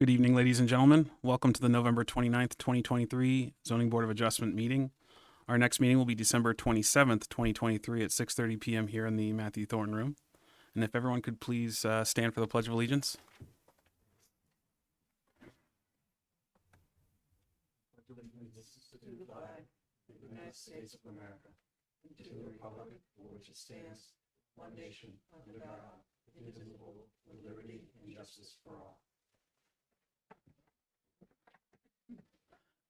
Good evening, ladies and gentlemen. Welcome to the November 29th, 2023 Zoning Board of Adjustment meeting. Our next meeting will be December 27th, 2023 at 6:30 p.m. here in the Matthew Thornton Room. And if everyone could please stand for the Pledge of Allegiance. To the flag of the United States of America, and to the republic for which it stands, one nation, under God, indivisible, with liberty and justice for all.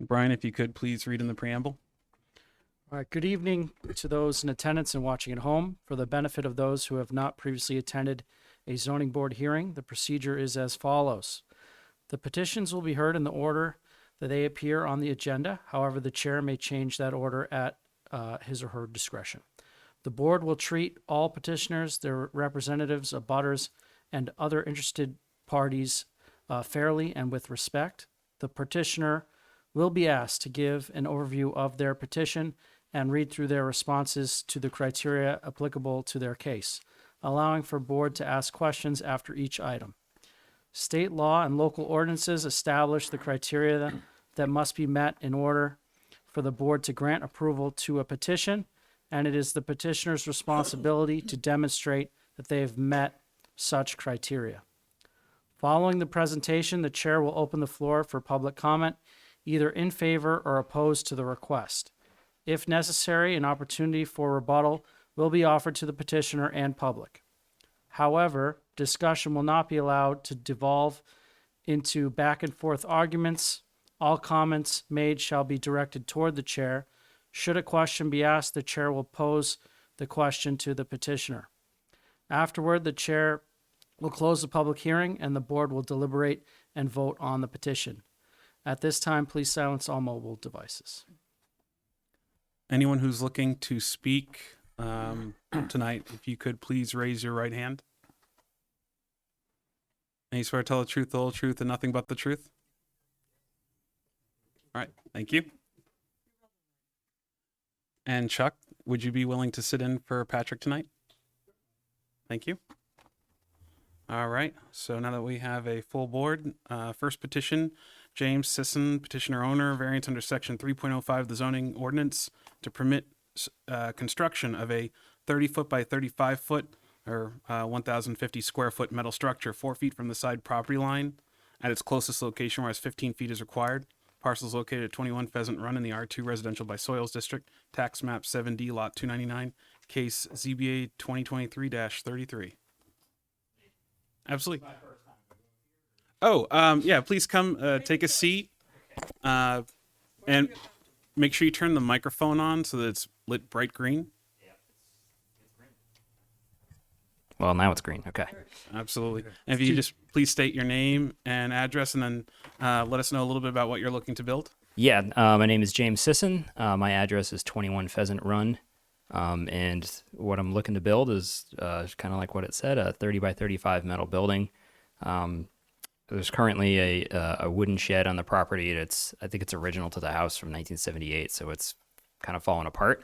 Brian, if you could please read in the preamble. All right, good evening to those in attendance and watching at home. For the benefit of those who have not previously attended a zoning board hearing, the procedure is as follows. The petitions will be heard in the order that they appear on the agenda. However, the chair may change that order at his or her discretion. The board will treat all petitioners, their representatives, abutters, and other interested parties fairly and with respect. The petitioner will be asked to give an overview of their petition and read through their responses to the criteria applicable to their case, allowing for board to ask questions after each item. State law and local ordinances establish the criteria that must be met in order for the board to grant approval to a petition, and it is the petitioner's responsibility to demonstrate that they have met such criteria. Following the presentation, the chair will open the floor for public comment, either in favor or opposed to the request. If necessary, an opportunity for rebuttal will be offered to the petitioner and public. However, discussion will not be allowed to devolve into back and forth arguments. All comments made shall be directed toward the chair. Should a question be asked, the chair will pose the question to the petitioner. Afterward, the chair will close the public hearing and the board will deliberate and vote on the petition. At this time, please silence all mobile devices. Anyone who's looking to speak tonight, if you could please raise your right hand. And you swear to tell the truth, the whole truth, and nothing but the truth? All right, thank you. And Chuck, would you be willing to sit in for Patrick tonight? Thank you. All right, so now that we have a full board, first petition, James Sisson, petitioner owner, variance under section 3.05 of the zoning ordinance to permit construction of a 30-foot by 35-foot or 1,050 square foot metal structure 4 feet from the side property line at its closest location, whereas 15 feet is required. Parcel is located at 21 Pheasant Run in the R2 Residential by Soils District, tax map 7D, lot 299, case ZBA 2023-33. Absolutely. Oh, yeah, please come take a seat and make sure you turn the microphone on so that it's lit bright green. Well, now it's green. Okay. Absolutely. And if you could just please state your name and address and then let us know a little bit about what you're looking to build. Yeah, my name is James Sisson. My address is 21 Pheasant Run. And what I'm looking to build is kind of like what it said, a 30 by 35 metal building. There's currently a wooden shed on the property. I think it's original to the house from 1978, so it's kind of fallen apart.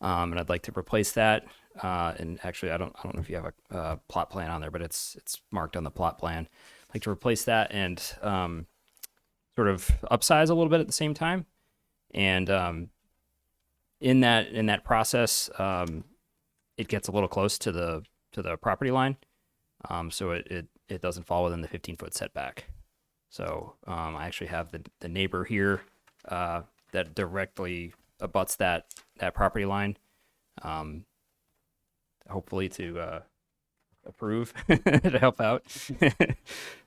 And I'd like to replace that. And actually, I don't know if you have a plot plan on there, but it's marked on the plot plan. I'd like to replace that and sort of upsize a little bit at the same time. And in that process, it gets a little close to the property line, so it doesn't fall within the 15-foot setback. So I actually have the neighbor here that directly abuts that property line. Hopefully to approve to help out,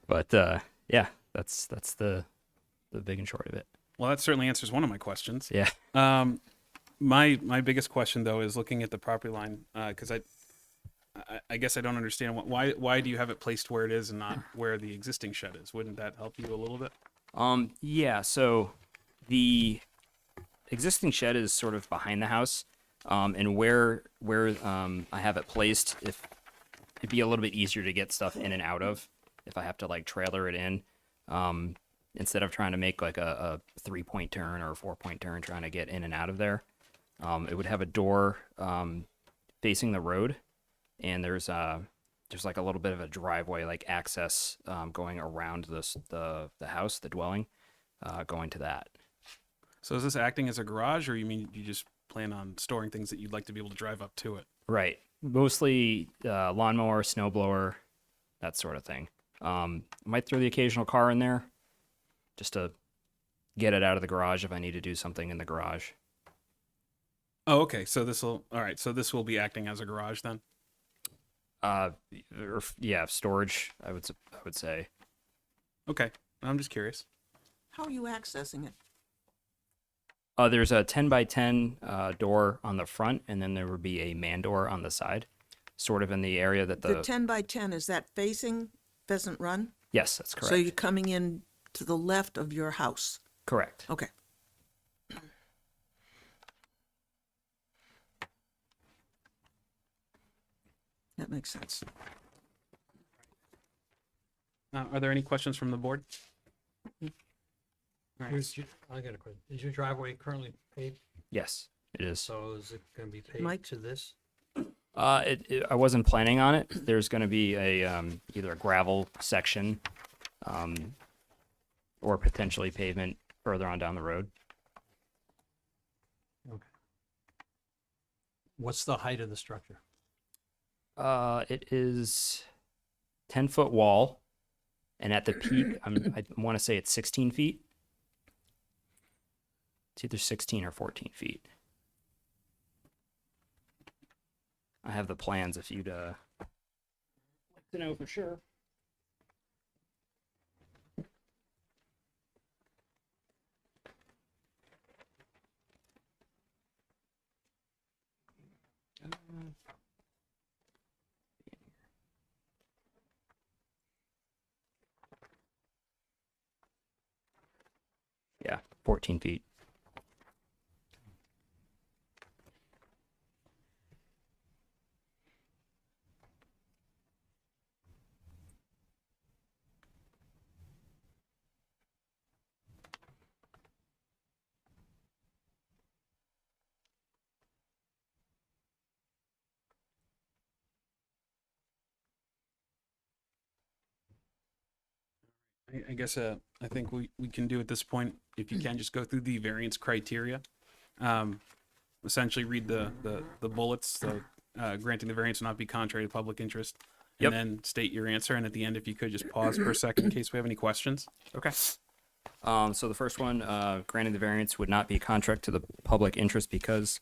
but yeah, that's the big and short of it. Well, that certainly answers one of my questions. Yeah. My biggest question though is looking at the property line because I guess I don't understand why do you have it placed where it is and not where the existing shed is? Wouldn't that help you a little bit? Yeah. So the existing shed is sort of behind the house, and where I have it placed, if it'd be a little bit easier to get stuff in and out of if I have to like trailer it in. Instead of trying to make like a 3-point turn or a 4-point turn trying to get in and out of there. It would have a door facing the road, and there's there's like a little bit of a driveway, like access going around the house, the dwelling, going to that. So is this acting as a garage, or you mean you just plan on storing things that you'd like to be able to drive up to it? Right. Mostly lawnmower, snowblower, that sort of thing. Might throw the occasional car in there just to get it out of the garage if I need to do something in the garage. Oh, okay. So all right. So this will be acting as a garage then? Yeah, storage, I would say. Okay. I'm just curious. How are you accessing it? There's a 10 by 10 door on the front, and then there would be a man door on the side, sort of in the area that The 10 by 10, is that facing Pheasant Run? Yes, that's correct. So you're coming in to the left of your house? Correct. Okay. That makes sense. Are there any questions from the board? All right. I got a question. Is your driveway currently paved? Yes, it is. So is it going to be Mike? paved to this? I wasn't planning on it. There's going to be a either a gravel section, or potentially pavement further on down the road. Okay. What's the height of the structure? It is 10-foot wall, and at the peak, I want to say it's 16 feet. It's either 16 or 14 feet. I have the plans if you'd like to know for sure. Yeah, 14 feet. I guess I think we can do at this point, if you can, just go through the variance criteria. Essentially read the bullets, so granting the variance will not be contrary to public interest. And Yep. then state your answer. And at the end, if you could just pause for a second in case we have any questions. Okay. So the first one, granting the variance would not be a contract to the public interest because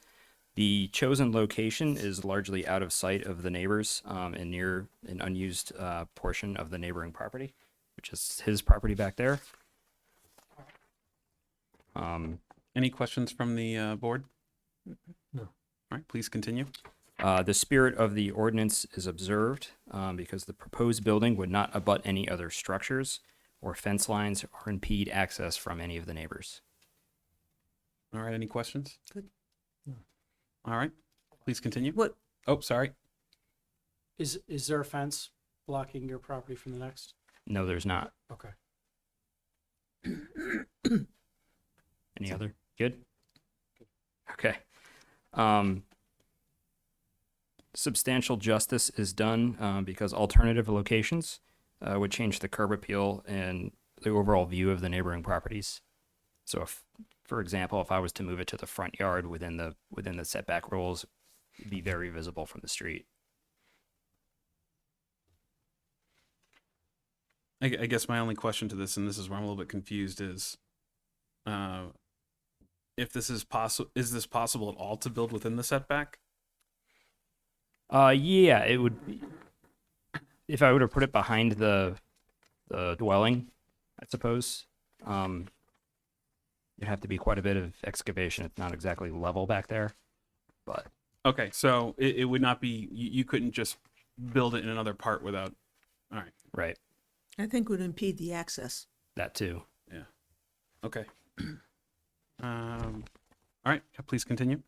the chosen location is largely out of sight of the neighbors and near an unused portion of the neighboring property, which is his property back there. Any questions from the board? No. All right, please continue. The spirit of the ordinance is observed because the proposed building would not abut any other structures or fence lines or impede access from any of the neighbors. All right, any questions? Good. No. All right, please continue. What, Oh, sorry. Is there a fence blocking your property from the next? No, there's not. Okay. Any other? Good? Okay. Substantial justice is done because alternative locations would change the curb appeal and the overall view of the neighboring properties. So if, for example, if I was to move it to the front yard within the setback rules, it'd be very visible from the street. I guess my only question to this, and this is where I'm a little bit confused, is if this is possible, is this possible at all to build within the setback? Yeah, it would be, if I were to put it behind the dwelling, I suppose. It'd have to be quite a bit of excavation. It's not exactly level back there, but Okay, so it would not be, you couldn't just build it in another part without, all right, right, I think would impede the access. that too. okay. All right, please continue.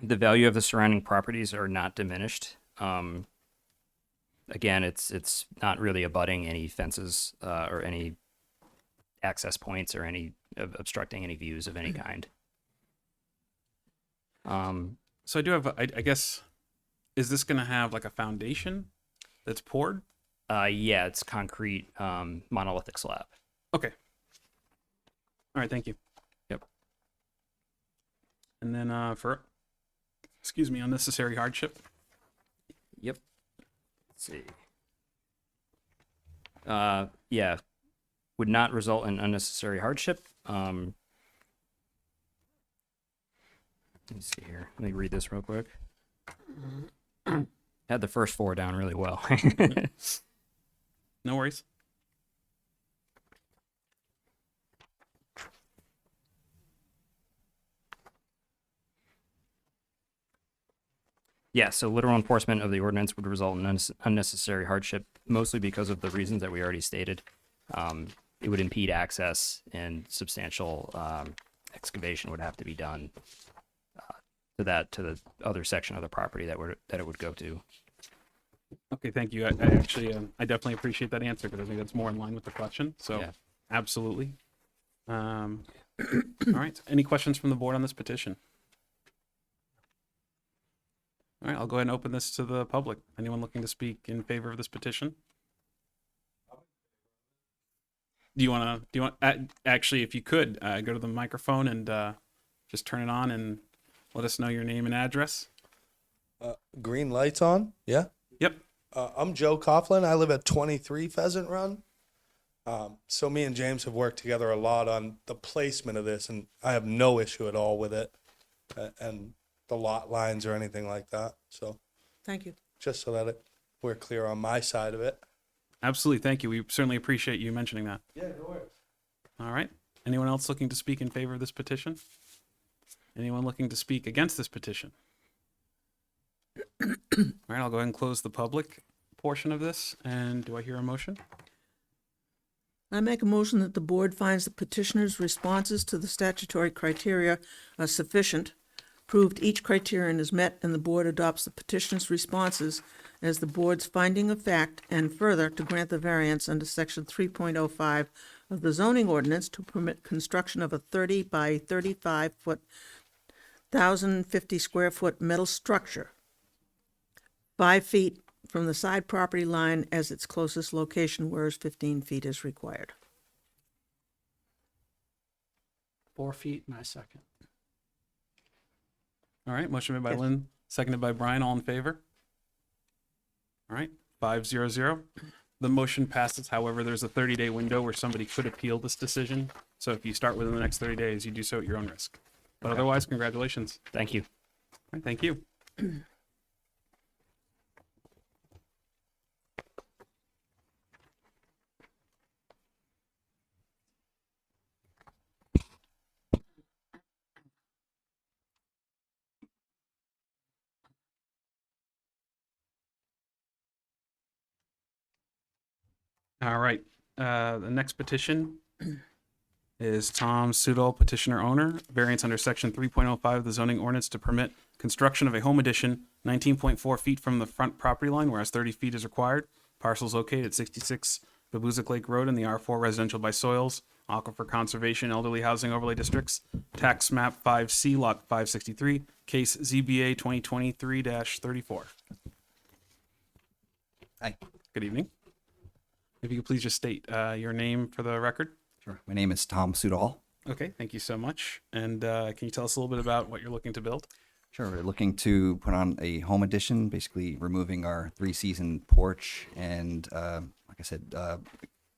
The value of the surrounding properties are not diminished. Again, it's not really abutting any fences or any access points or any obstructing any views of any kind. So I do have, I guess, is this going to have like a foundation that's poured? Yeah, it's concrete monolithic slab. Okay. All right, thank you. Yep. And then excuse me, unnecessary hardship. Yep. Let's see. Yeah, would not result in unnecessary hardship. Let me see here. Let me read this real quick. Had the first four down really well. No worries. Yeah, so literal enforcement of the ordinance would result in unnecessary hardship, mostly because of the reasons that we already stated. It would impede access, and substantial excavation would have to be done to the other section of the property that it would go to. Okay, thank you. I actually, I definitely appreciate that answer because I think that's more in line with the question. So, Yeah. absolutely. All right. Any questions from the board on this petition? All right, I'll go ahead and open this to the public. Anyone looking to speak in favor of this petition? Actually, if you could, go to the microphone and just turn it on and let us know your name and address. Green lights on? Yeah. Yep. I'm Joe Coughlin. I live at 23 Pheasant Run. So me and James have worked together a lot on the placement of this, and I have no issue at all with it and the lot lines or anything like that. So Thank you. just so that we're clear on my side of it. Absolutely. Thank you. We certainly appreciate you mentioning that. Yeah, no worries. All right. Anyone else looking to speak in favor of this petition? Anyone looking to speak against this petition? All right, I'll go ahead and close the public portion of this. And do I hear a motion? I make a motion that the board finds the petitioner's responses to the statutory criteria are sufficient, proved each criterion is met, and the board adopts the petitioner's responses as the board's finding of fact, and further to grant the variance under section 3.05 of the zoning ordinance to permit construction of a 30 by 35 foot, 1,050 square foot metal structure 5 feet from the side property line as its closest location, whereas 15 feet is required. 4 feet, and I second. All right, motion made by Yes. Lynn, seconded by Brian. All in favor? All right, 5-0-0. The motion passes. However, there's a 30-day window where somebody could appeal this decision. So if you start within the next 30 days, you do so at your own risk. But otherwise, congratulations. Thank you. All right, thank you. All right. The next petition is Tom Sudol, petitioner owner, variance under section 3.05 of the zoning ordinance to permit construction of a home addition 19.4 feet from the front property line, whereas 30 feet is required. Parcels located at 66 Babuzik Lake Road in the R4 Residential by Soils, Aquifer Conservation Elderly Housing Overlay Districts, tax map 5C, lot 563, case ZBA 2023-34. Hi. Good evening. If you could please just state your name for the record. Sure. My name is Tom Sudol. Okay, thank you so much. And can you tell us a little bit about what you're looking to build? Sure. We're looking to put on a home addition, basically removing our 3-season porch and, like I said,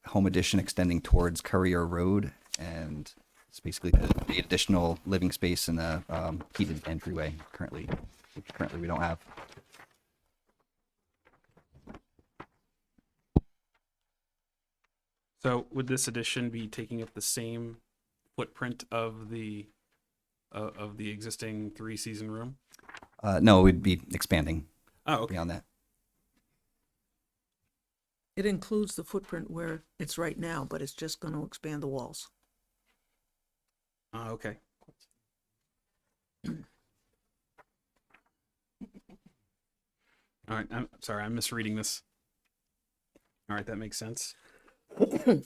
home addition extending towards Courier Road. And it's basically the additional living space and a heated entryway which currently we don't have. So would this addition be taking up the same footprint of the existing 3-season room? No, we'd be expanding Oh, okay. beyond that. It includes the footprint where it's right now, but it's just going to expand the walls. Okay. All right. I'm sorry. I'm misreading this. All right. That makes sense. All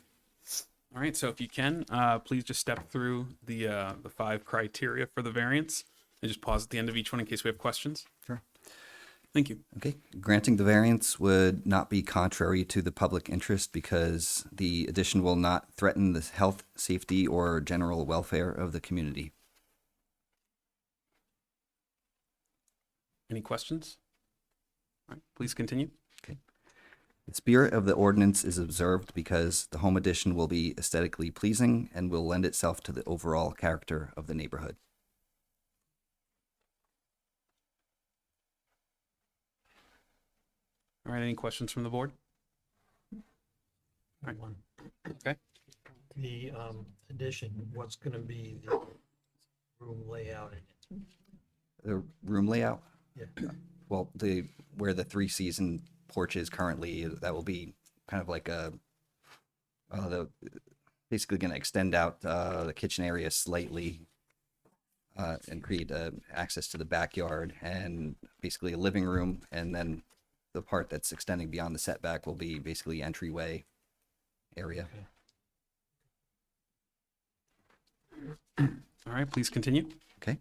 right. So if you can, please just step through the 5 criteria for the variance and just pause at the end of each one in case we have questions. Sure. Thank you. Okay, granting the variance would not be contrary to the public interest because the addition will not threaten the health, safety, or general welfare of the community. Any questions? All right, please continue. The spirit of the ordinance is observed because the home addition will be aesthetically pleasing and will lend itself to the overall character of the neighborhood. All right, any questions from the board? Right. One. Okay. The addition, what's gonna be the room layout in it? The room layout, Yeah. well, where the three-season porch is currently, that will be kind of like basically going to extend out the kitchen area slightly and create access to the backyard and basically a living room. And then the part that's extending beyond the setback will be basically entryway area. All right, please continue. Okay.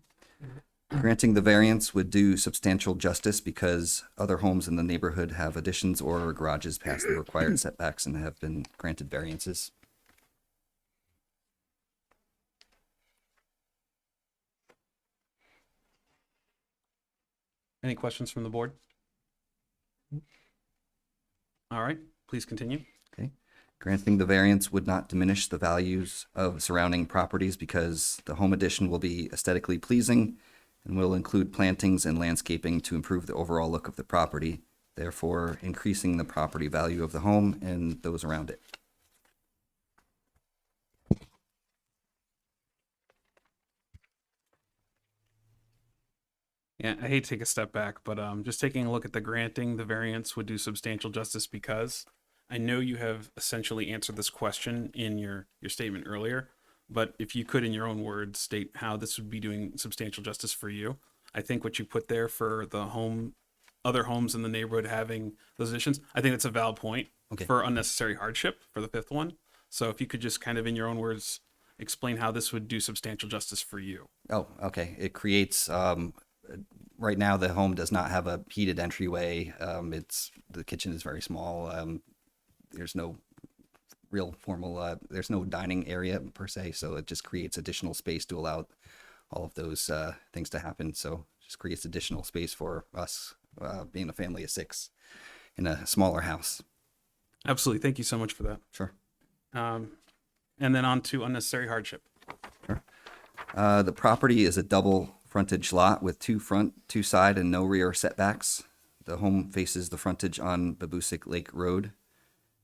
Granting the variance would do substantial justice because other homes in the neighborhood have additions or garages past the required setbacks and have been granted variances. Any questions from the board? All right, please continue. Okay. Granting the variance would not diminish the values of surrounding properties because the home addition will be aesthetically pleasing and will include plantings and landscaping to improve the overall look of the property, therefore increasing the property value of the home and those around it. Yeah, I hate to take a step back, but just taking a look at the granting, the variance would do substantial justice because I know you have essentially answered this question in your statement earlier, but if you could, in your own words, state how this would be doing substantial justice for you. I think what you put there for the other homes in the neighborhood having those additions, I think that's a valid point Okay. for unnecessary hardship for the fifth one. So if you could just kind of, in your own words, explain how this would do substantial justice for you. Oh, okay. It creates, right now the home does not have a heated entryway. The kitchen is very small. There's no real formal, there's no dining area per se. So it just creates additional space to allow all of those things to happen. So it just creates additional space for us being a family of six in a smaller house. Absolutely. Thank you so much for that. Sure. And then on to unnecessary hardship. The property is a double frontage lot with two front, two side, and no rear setbacks. The home faces the frontage on Babusick Lake Road.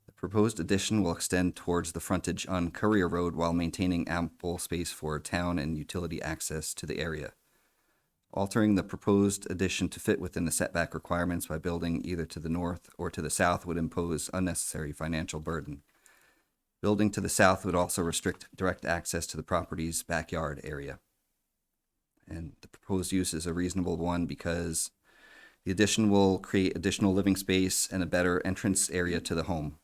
The proposed addition will extend towards the frontage on Courier Road while maintaining ample space for town and utility access to the area. Altering the proposed addition to fit within the setback requirements by building either to the north or to the south would impose unnecessary financial burden. Building to the south would also restrict direct access to the property's backyard area. And the proposed use is a reasonable one because the addition will create additional living space and a better entrance area to the home.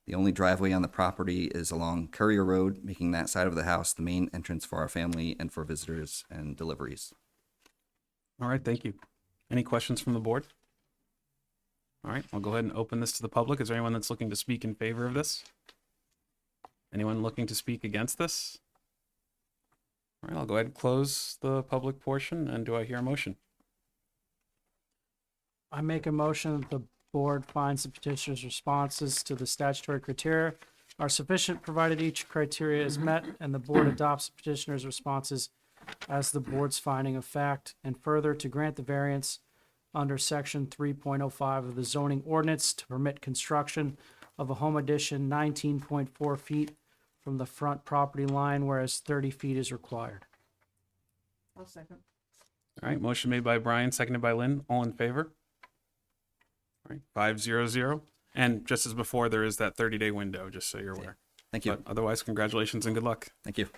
The only driveway on the property is along Courier Road, making that side of the house the main entrance for our family and for visitors and deliveries. All right, thank you. Any questions from the board? All right, I'll go ahead and open this to the public. Is there anyone that's looking to speak in favor of this? Anyone looking to speak against this? All right, I'll go ahead and close the public portion. And do I hear a motion? I make a motion that the board finds the petitioner's responses to the statutory criteria are sufficient, provided each criteria is met, and the board adopts the petitioner's responses as the board's finding of fact, and further to grant the variance under section 3.05 of the zoning ordinance to permit construction of a home addition 19.4 feet from the front property line, whereas 30 feet is required. I'll second. All right, motion made by Brian, seconded by Lynn. All in favor? All right, 500. And just as before, there is that 30-day window, just so you're aware. Thank you. But otherwise, congratulations and good luck. Thank you.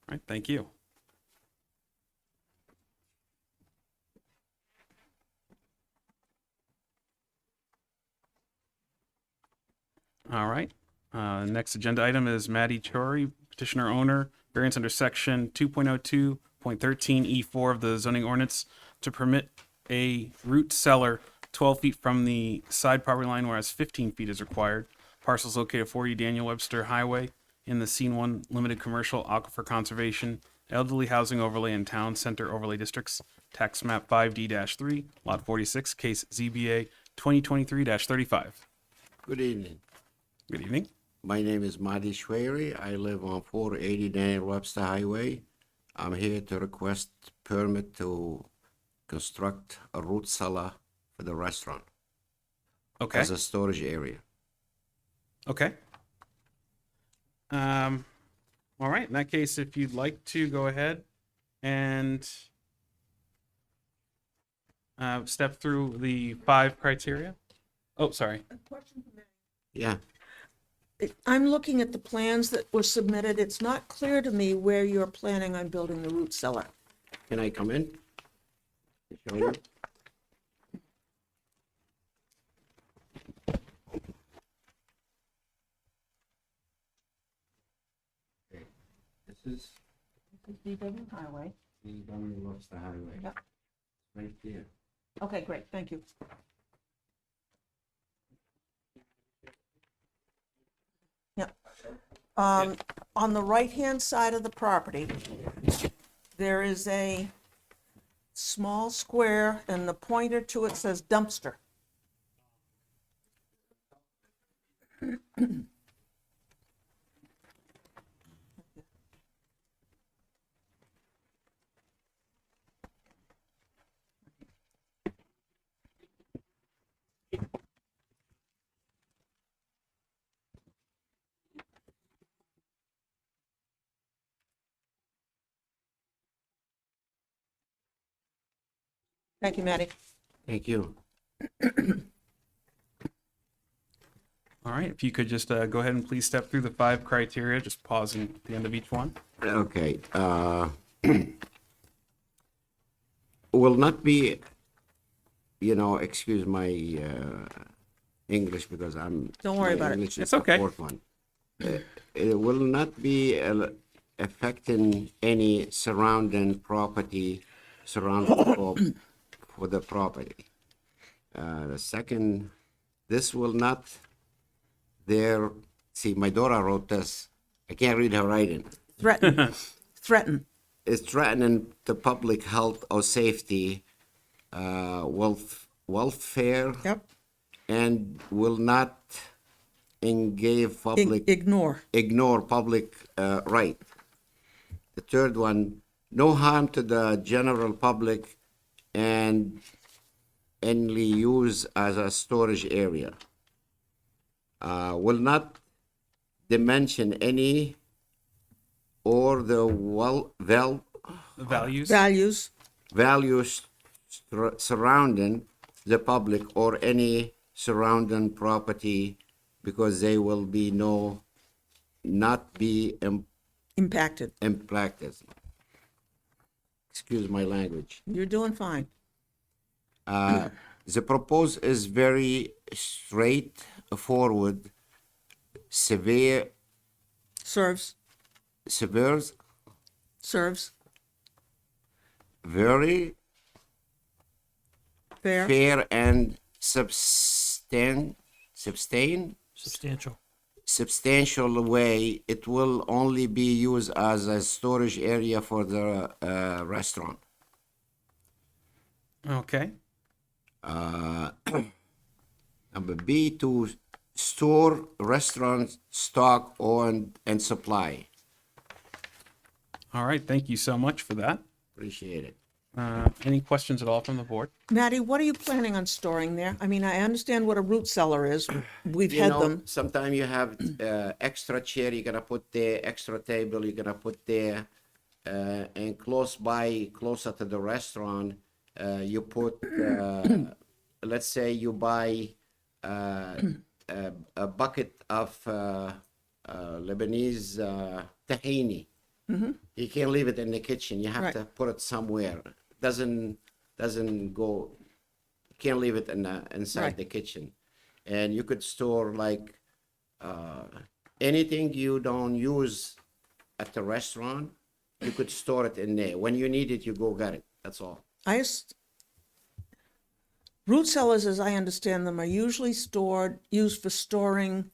All right, thank you. All right. Next agenda item is Maddie Chori, petitioner owner, variance under section 2.02.13E4 of the zoning ordinance to permit a root cellar 12 feet from the side property line, whereas 15 feet is required. Parcels located at 40 Daniel Webster Highway in the Scene 1 Limited Commercial Aquifer Conservation Elderly Housing Overlay and Town Center Overlay Districts, Tax Map 5D-3, Lot 46, Case ZBA 2023-35. Good evening. Good evening. My name is Mahdi Shweri. I live on 480 Daniel Webster Highway. I'm here to request permit to construct a root cellar for the restaurant Okay. as a storage area. Okay. All right. In that case, if you'd like to go ahead and step through the 5 criteria. Oh, sorry. Yeah, I'm looking at the plans that were submitted. It's not clear to me where you're planning on building the root cellar. can I come in? Show you? Okay, this is DW Highway. the Daniel Webster Highway. Yep. Right there. Okay, great, thank you. Yep. On the right-hand side of the property, there is a small square, and the pointer to it says dumpster. Thank you, Maddie. Thank you. All right. If you could just go ahead and please step through the 5 criteria, just pausing at the end of each one. Okay, will not be, excuse my English because Don't worry my about it. English is It's okay. the fourth one. It will not be affecting any surrounding property, for the property. The second, this will not, see, my daughter wrote this. I can't read her writing. Threaten. Is threatening the public health or safety, welfare, Yep. and will not engage public, Ignore. public right. The third one, no harm to the general public and only use as a storage area. Will not dimension any or the The values. Values. surrounding the public or any surrounding property, because they will be not be Impacted. impacted. Excuse my language. You're doing fine. The proposal is very straightforward, severe, Serves. very Fair. fair and substantial way. It will only be used as a storage area for the restaurant. Okay. Number B, to store restaurant stock and supply. All right. Thank you so much for that. Appreciate it. Any questions at all from the board? Maddie, what are you planning on storing there? I mean, I understand what a root cellar is. We've had them. Sometimes you have extra chair you're gonna put there, extra table you're gonna put there, and closer to the restaurant, you put, let's say you buy a bucket of Lebanese tahini. You can't leave it in the kitchen. You have Right. to put it somewhere. Doesn't go. You can't leave it inside Right. the kitchen. And you could store like anything you don't use at the restaurant. You could store it in there. When you need it, you go get it. That's all. root cellars, as I understand them, are usually used for storing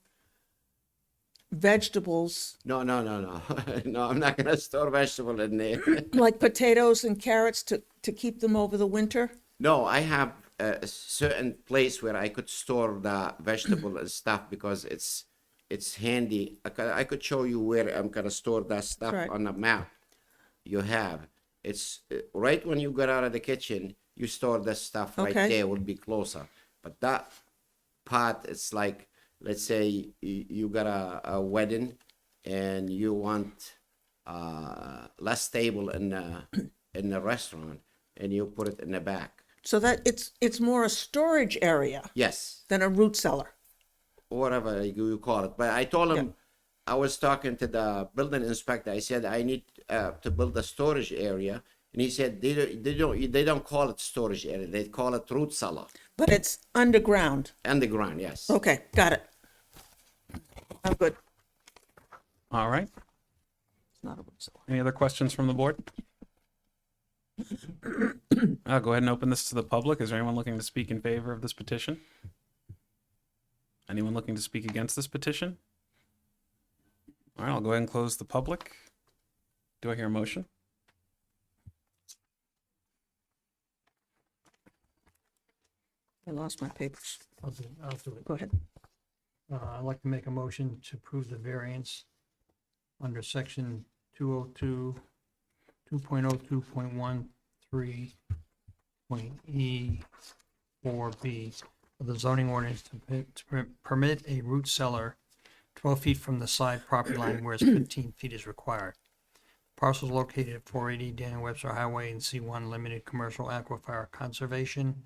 vegetables No, no, no, no. No, I'm not gonna store vegetable in there. like potatoes and carrots to keep them over the winter. No, I have a certain place where I could store the vegetable and stuff because it's handy. I could show you where I'm gonna store that stuff Right. on the map you have. It's right when you get out of the kitchen, you store the stuff right Okay. there, would be closer. But that part, it's like, let's say you got a wedding and you want less table in the restaurant and you put it in the back. So that it's more a storage area Yes, than a root cellar. whatever you call it. But I told him, I was talking to the building inspector. I said I need to build a storage area, and he said they don't call it storage area. They call it root cellar, But it's underground. underground. Yes. Okay, got it. I'm good. All right. It's not a root cellar. Any other questions from the board? I'll go ahead and open this to the public. Is there anyone looking to speak in favor of this petition? Anyone looking to speak against this petition? All right, I'll go ahead and close the public. Do I hear a motion? I lost my papers. I'll do it. Go ahead. I'd like to make a motion to approve the variance under section 202, 2.02.13, point E, 4B of the zoning ordinance to permit a root cellar 12 feet from the side property line, whereas 15 feet is required. Parcels located at 480 Daniel Webster Highway and C1 Limited Commercial Aquifer Conservation,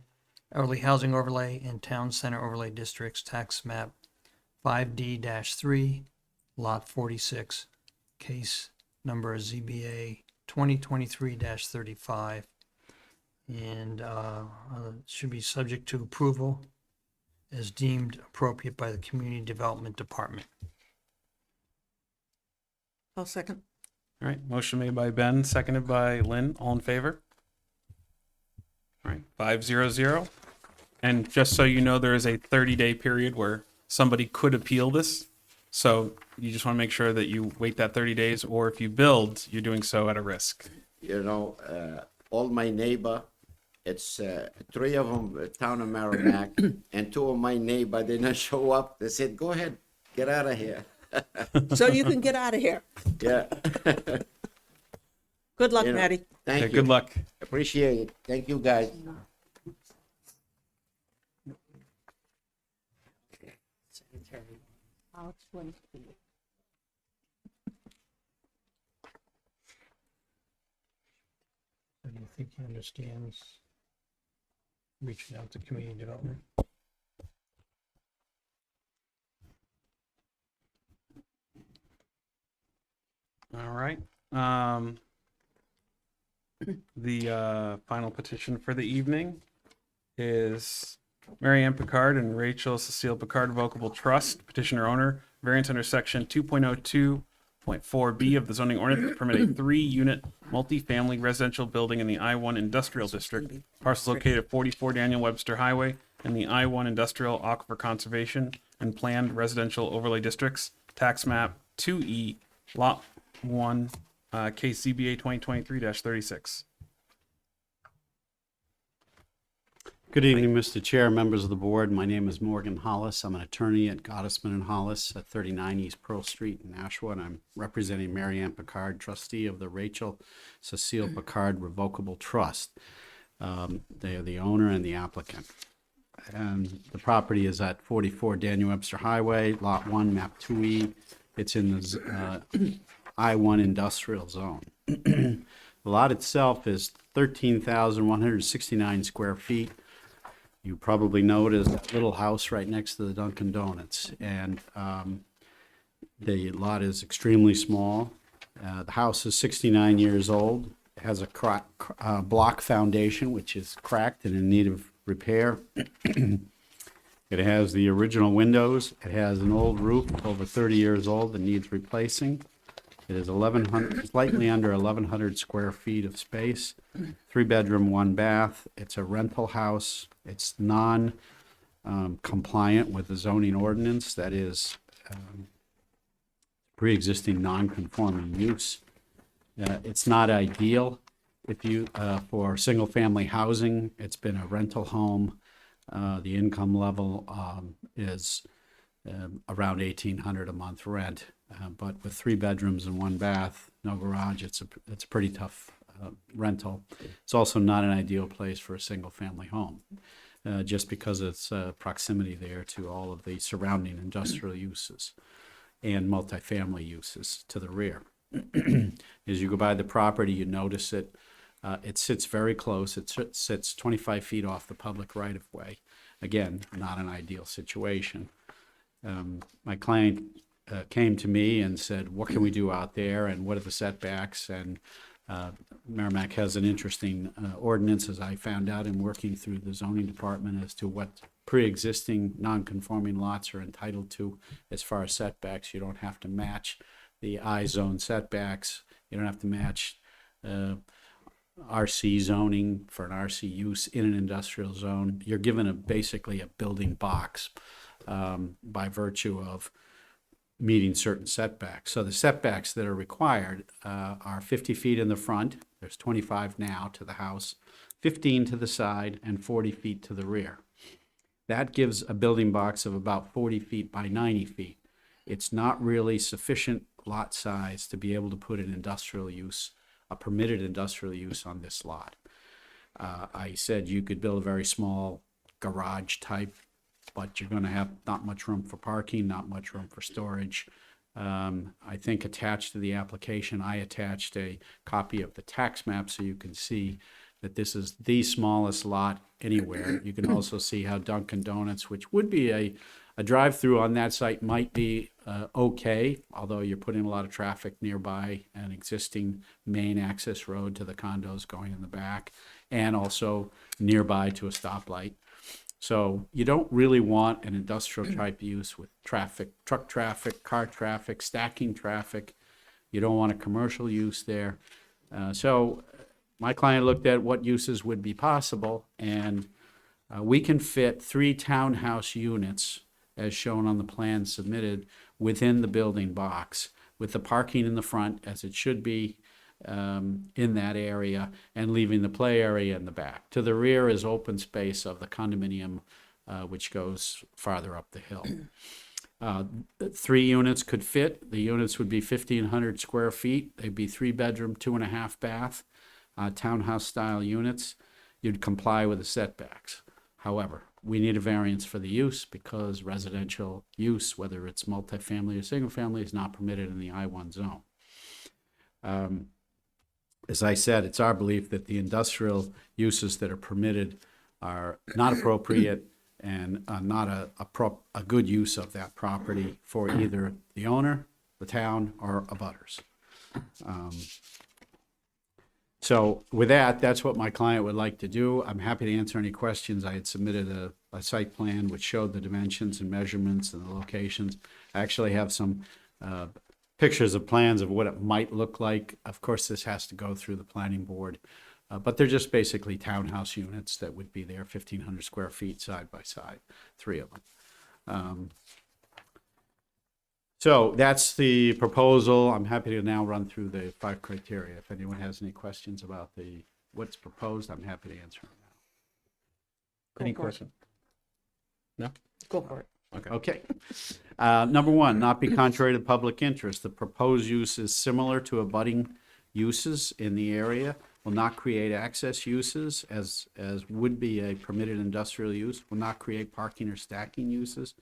Elderly Housing Overlay, and Town Center Overlay Districts, tax map 5D-3, lot 46, case number ZBA 2023-35, and should be subject to approval as deemed appropriate by the Community Development Department. I'll second. All right, motion made by Ben, seconded by Lynn. All in favor? All right, 500. And just so you know, there is a 30-day period where somebody could appeal this. So you just want to make sure that you wait that 30 days, or if you build, you're doing so at a risk. You know, all my neighbor, it's 3 of them town of Merrimack, and 2 of my neighbor didn't show up. They said, "Go ahead, get out of here." So you can get out of here. Yeah. Good luck, You know, Maddie. Thank Okay, you. good luck. Appreciate it. Thank you, guys. I'll explain to you. So do you think he understands reaching out to community development? All right. The final petition for the evening is Mary Ann Picard and Rachel Cecile Picard Revocable Trust, petitioner owner, variance under section 2.02.4B of the zoning ordinance to permit a 3-unit multifamily residential building in the I-1 Industrial District, parcels located at 44 Daniel Webster Highway in the I-1 Industrial Aquifer Conservation and Planned Residential Overlay Districts, tax map 2E, lot 1, case CBA 2023-36. Good evening, Mr. Chair, members of the board. My name is Morgan Hollis. I'm an attorney at Gottesman and Hollis at 39 East Pearl Street in Nashua, and I'm representing Mary Ann Picard, trustee of the Rachel Cecile Picard Revocable Trust. They are the owner and the applicant. And the property is at 44 Daniel Webster Highway, Lot 1, Map 2E. It's in the I-1 Industrial Zone. The lot itself is 13,169 square feet. You probably know it as that little house right next to the Dunkin' Donuts. And the lot is extremely small. The house is 69 years old. It has a block foundation, which is cracked and in need of repair. It has the original windows. It has an old roof, over 30 years old, that needs replacing. It is slightly under 1,100 square feet of space, 3-bedroom, 1 bath. It's a rental house It's non-compliant with the zoning ordinance, that is pre-existing non-conforming use. It's not ideal if you, for single-family housing. It's been a rental home. The income level is around $1,800 a month rent, but with 3 bedrooms and 1 bath, no garage, it's a pretty tough rental. It's also not an ideal place for a single-family home, just because of its proximity there to all of the surrounding industrial uses and multifamily uses to the rear. As you go by the property, you notice it. It sits very close. It sits 25 feet off the public right-of-way. Again, not an ideal situation. My client came to me and said, what can we do out there, and what are the setbacks? And Merrimack has an interesting ordinance, as I found out in working through the zoning department, as to what pre-existing non-conforming lots are entitled to as far as setbacks. You don't have to match the I-zone setbacks. You don't have to match RC zoning for an RC use in an industrial zone. You're given basically a building box by virtue of meeting certain setbacks. So the setbacks that are required are 50 feet in the front. There's 25 now to the house, 15 to the side, and 40 feet to the rear. That gives a building box of about 40 feet by 90 feet. It's not really sufficient lot size to be able to put an industrial use, a permitted industrial use on this lot. I said you could build a very small garage type, but you're going to have not much room for parking, not much room for storage. I think attached to the application, I attached a copy of the tax map so you can see that this is the smallest lot anywhere. You can also see how Dunkin' Donuts, which would be a drive-through on that site, might be okay, although you're putting a lot of traffic nearby, an existing main access road to the condos going in the back, and also nearby to a stoplight. So you don't really want an industrial type use with traffic, truck traffic, car traffic, stacking traffic. You don't want a commercial use there. So my client looked at what uses would be possible, and we can fit 3 townhouse units, as shown on the plan submitted, within the building box, with the parking in the front, as it should be in that area, and leaving the play area in the back. To the rear is open space of the condominium, which goes farther up the hill. 3 units could fit. The units would be 1,500 square feet. They'd be 3-bedroom, 2.5 bath, townhouse-style units. You'd comply with the setbacks. However, we need a variance for the use because residential use, whether it's multifamily or single-family, is not permitted in the I-1 zone. As I said, it's our belief that the industrial uses that are permitted are not appropriate and not a good use of that property for either the owner, the town, or abutters. So with that, that's what my client would like to do. I'm happy to answer any questions. I had submitted a site plan which showed the dimensions and measurements and the locations. I actually have some pictures of plans of what it might look like. Of course, this has to go through the planning board, but they're just basically townhouse units that would be there, 1,500 square feet side by side, 3 of them. So that's the proposal. I'm happy to now run through the 5 criteria. If anyone has any questions about what's proposed, I'm happy to answer them now. Any question? No? Go for it. Okay. Number 1, not be contrary to public interest. The proposed use is similar to abutting uses in the area, will not create access uses as would be a permitted industrial use, will not create parking or stacking uses,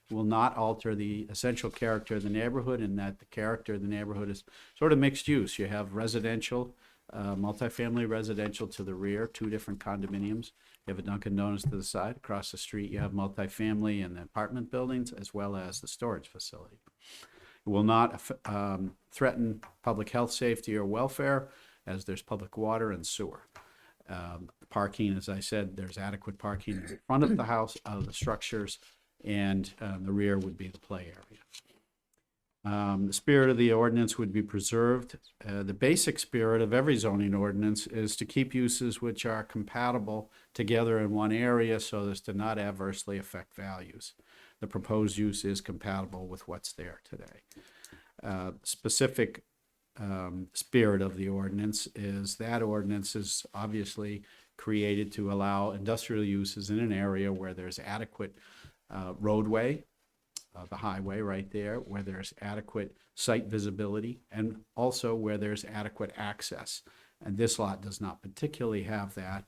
will not alter the essential character of the neighborhood, in that the character of the neighborhood is sort of mixed use. You have residential, multifamily residential to the rear, 2 different condominiums. You have a Dunkin' Donuts to the side. Across the street, you have multifamily and apartment buildings, as well as the storage facility. It will not threaten public health, safety, or welfare, as there's public water and sewer. Parking, as I said, there's adequate parking in front of the house, of the structures, and the rear would be the play area. The spirit of the ordinance would be preserved. The basic spirit of every zoning ordinance is to keep uses which are compatible together in one area so as to not adversely affect values. The proposed use is compatible with what's there today. Specific spirit of the ordinance is that ordinance is obviously created to allow industrial uses in an area where there's adequate roadway, the highway right there, where there's adequate site visibility, and also where there's adequate access. And this lot does not particularly have that.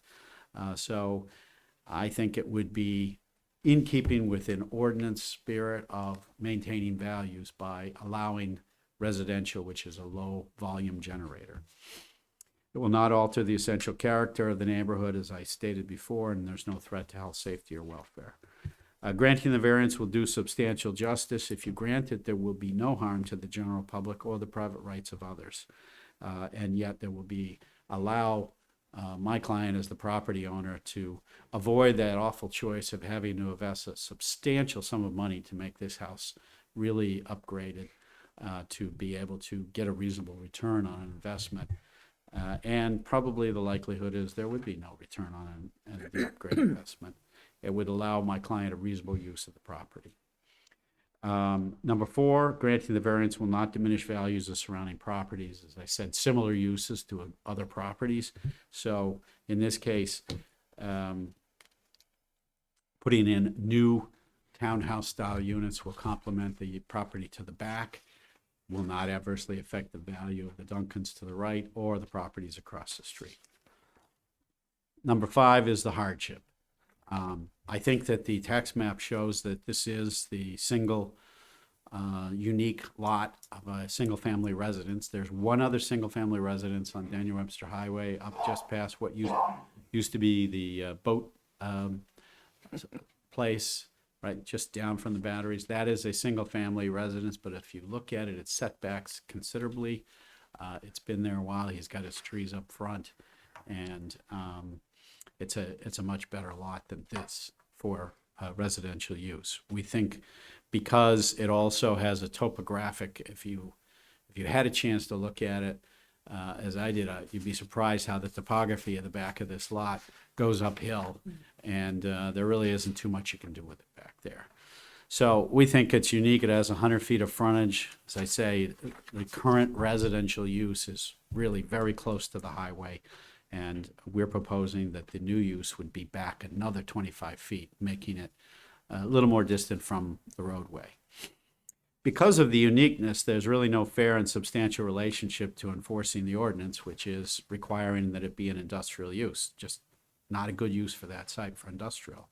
So I think it would be in keeping with an ordinance spirit of maintaining values by allowing residential, which is a low volume generator. It will not alter the essential character of the neighborhood, as I stated before, and there's no threat to health, safety, or welfare. Granting the variance will do substantial justice. If you grant it, there will be no harm to the general public or the private rights of others. And yet there will be, allow my client as the property owner to avoid that awful choice of having to invest a substantial sum of money to make this house really upgraded, to be able to get a reasonable return on an investment. And probably the likelihood is there would be no return on the upgrade investment. It would allow my client a reasonable use of the property. Number 4, granting the variance will not diminish values of surrounding properties. As I said, similar uses to other properties. So in this case, putting in new townhouse style units will complement the property to the back, will not adversely affect the value of the Duncans to the right or the properties across the street. Number 5 is the hardship. I think that the tax map shows that this is the single unique lot of a single-family residence. There's one other single-family residence on Daniel Webster Highway up just past what used to be the boat place, right, just down from the batteries. That is a single-family residence, but if you look at it, it's set back considerably. It's been there a while. He's got his trees up front, and it's a much better lot than this for residential use. We think because it also has a topographic, if you had a chance to look at it, as I did, you'd be surprised how the topography of the back of this lot goes uphill, and there really isn't too much you can do with it back there. So we think it's unique. It has 100 feet of frontage. As I say, the current residential use is really very close to the highway. And we're proposing that the new use would be back another 25 feet, making it a little more distant from the roadway. Because of the uniqueness, there's really no fair and substantial relationship to enforcing the ordinance, which is requiring that it be an industrial use. Just not a good use for that site for industrial.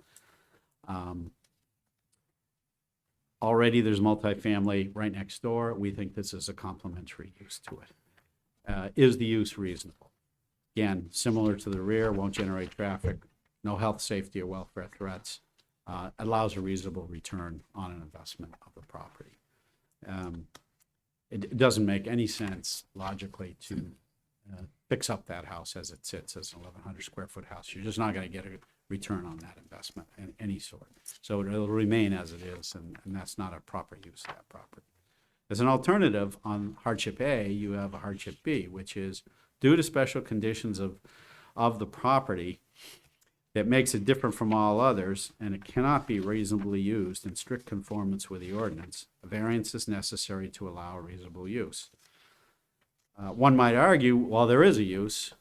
Already there's multifamily right next door. We think this is a complementary use to it. Is the use reasonable? Again, similar to the rear, won't generate traffic, no health, safety, or welfare threats, allows a reasonable return on an investment of the property. It doesn't make any sense logically to fix up that house as it sits as an 1,100 square foot house. You're just not going to get a return on that investment in any sort. So it'll remain as it is, and that's not a proper use of that property. As an alternative, on hardship A, you have a hardship B, which is due to special conditions of the property that makes it different from all others, and it cannot be reasonably used in strict conformance with the ordinance, a variance is necessary to allow a reasonable use. One might argue, well, there is a use,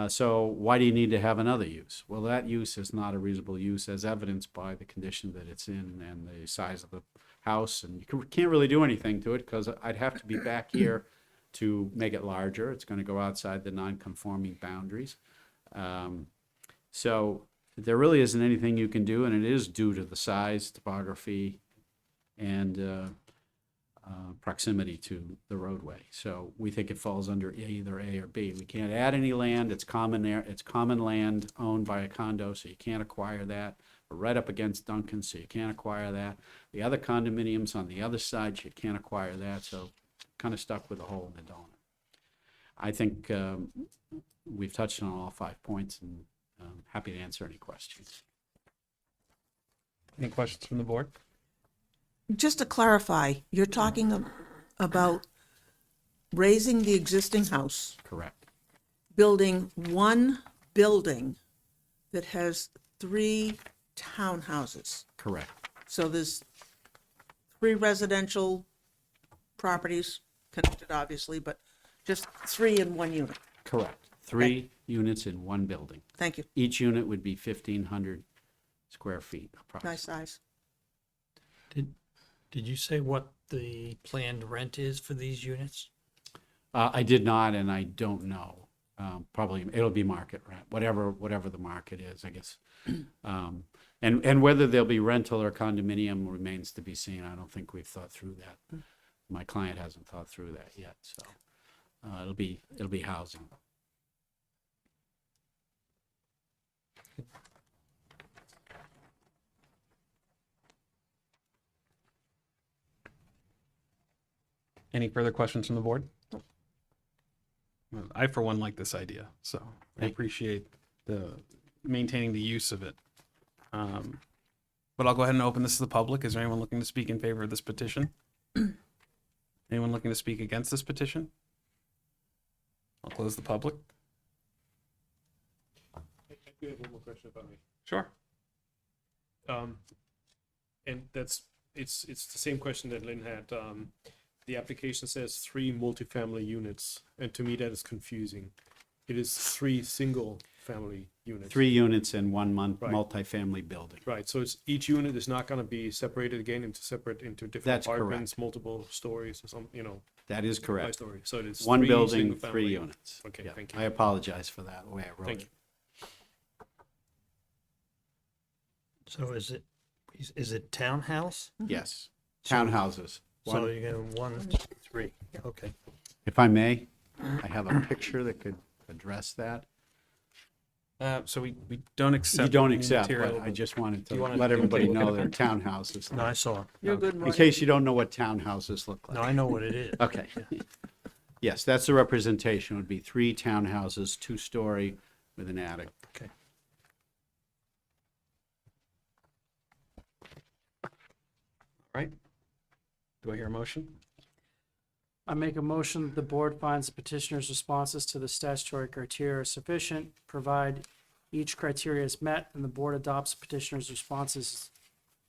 so why do you need to have another use? Well, that use is not a reasonable use as evidenced by the condition that it's in and the size of the house, and you can't really do anything to it because I'd have to be back here to make it larger. It's going to go outside the non-conforming boundaries. So there really isn't anything you can do, and it is due to the size, topography, and proximity to the roadway. So we think it falls under either A or B. We can't add any land. It's common land owned by a condo, so you can't acquire that. We're right up against Duncan, so you can't acquire that. The other condominiums on the other side, you can't acquire that. So kind of stuck with a hole in the donut. I think we've touched on all 5 points, and I'm happy to answer any questions. Any questions from the board? just to clarify, you're talking about raising the existing house, Correct. building one building that has 3 townhouses. Correct. So there's 3 residential properties, connected obviously, but just 3 in one unit. Correct. 3 units in one building. Thank you. Each unit would be 1,500 square feet approximately. Nice size. Did you say what the planned rent is for these units? I did not, and I don't know. Probably it'll be market rent, whatever the market is, I guess. And whether there'll be rental or condominium remains to be seen. I don't think we've thought through that. My client hasn't thought through that yet, so it'll be housing. Any further questions from the board? Well, I, for one, like this idea, so I appreciate the maintaining the use of it. But I'll go ahead and open this to the public. Is there anyone looking to speak in favor of this petition? Anyone looking to speak against this petition? I'll close the public. I do have one more question about me. Sure. And it's the same question that Lynn had. The application says 3 multifamily units, and to me that is confusing. It is 3 single family units. 3 units in one Right. multifamily building. Right, so it's each unit is not gonna be separated again into different That's apartments, multiple stories or some, That is correct. multi-story. So it's One 3 building, single-family 3 units. Okay, Yeah. thank you. I apologize for that, the way I wrote Thank it. you. So is it townhouse? Yes. Townhouses. So One- you're going 1, 2, 3. Okay. If I may, I have a picture that could address that. So we don't accept. You don't new accept, material, but I just wanted to you wanna let everybody look at know a they're townhouses. No, I saw it. You're good, In Marty. case you don't know what townhouses look No, like. I know what it is. Okay. Yes, that's the representation. It would be 3 townhouses, 2-story with an attic. Okay. Right? Do I hear a motion? I make a motion that the board finds the petitioner's responses to the statutory criteria are sufficient, provide each criteria is met, and the board adopts petitioner's responses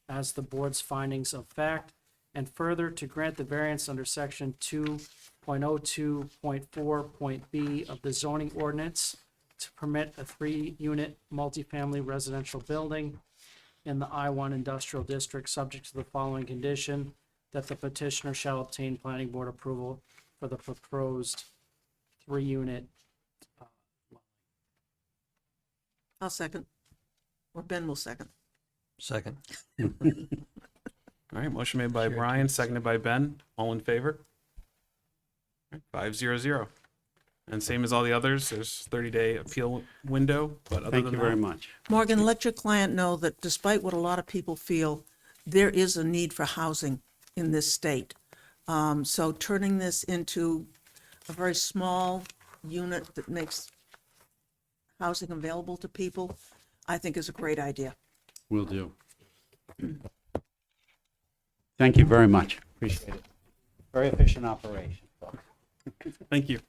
as the board's findings of fact, and further to grant the variance under section 2.02.4.b of the zoning ordinance to permit a 3-unit multifamily residential building in the I-1 industrial district, subject to the following condition: that the petitioner shall obtain planning board approval for the proposed 3-unit. I'll second. Or Ben will second. Second. All right, motion made by Brian, seconded by Ben. All in favor? All right, 5-0-0. And same as all the others, there's 30-day appeal window, but other Thank than you very that, much. Morgan, let your client know that despite what a lot of people feel, there is a need for housing in this state. So turning this into a very small unit that makes housing available to people, I think is a great idea. Will do. Thank you very much. Appreciate it. Very efficient operation. thank you.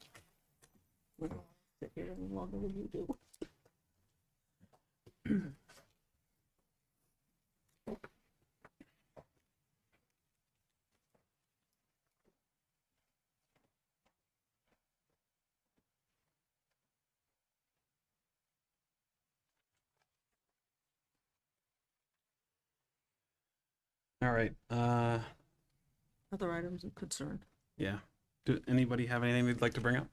Sit here any longer than you do. All right, Other items of concern? yeah. Do anybody have anything they'd like to bring up?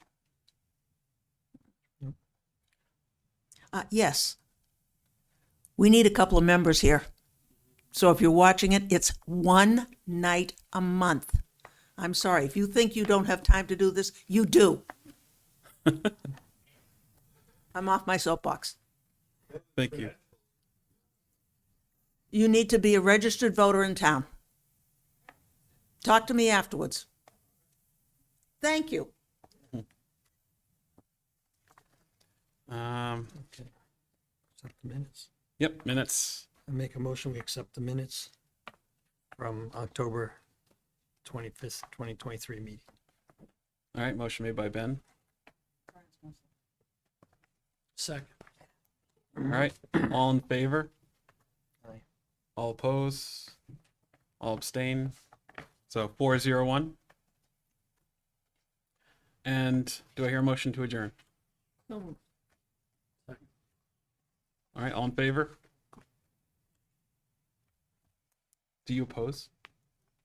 Yes. We need a couple of members here. So if you're watching it, it's 1 night a month. I'm sorry, if you think you don't have time to do this, you do. I'm off my soapbox. Thank you. You need to be a registered voter in town. Talk to me afterwards. Thank you. Accept the minutes. Yep, minutes. I make a motion, we accept the minutes from October 25th, 2023 meeting. All right, motion made by Ben. Second. All right, all in favor? Aye. All oppose? All abstain? So 401. And do I hear a motion to adjourn? So moved. All right, all in favor? Do you oppose?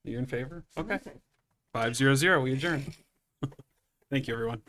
You're in favor? Okay. 500, we adjourn. Thank you, everyone.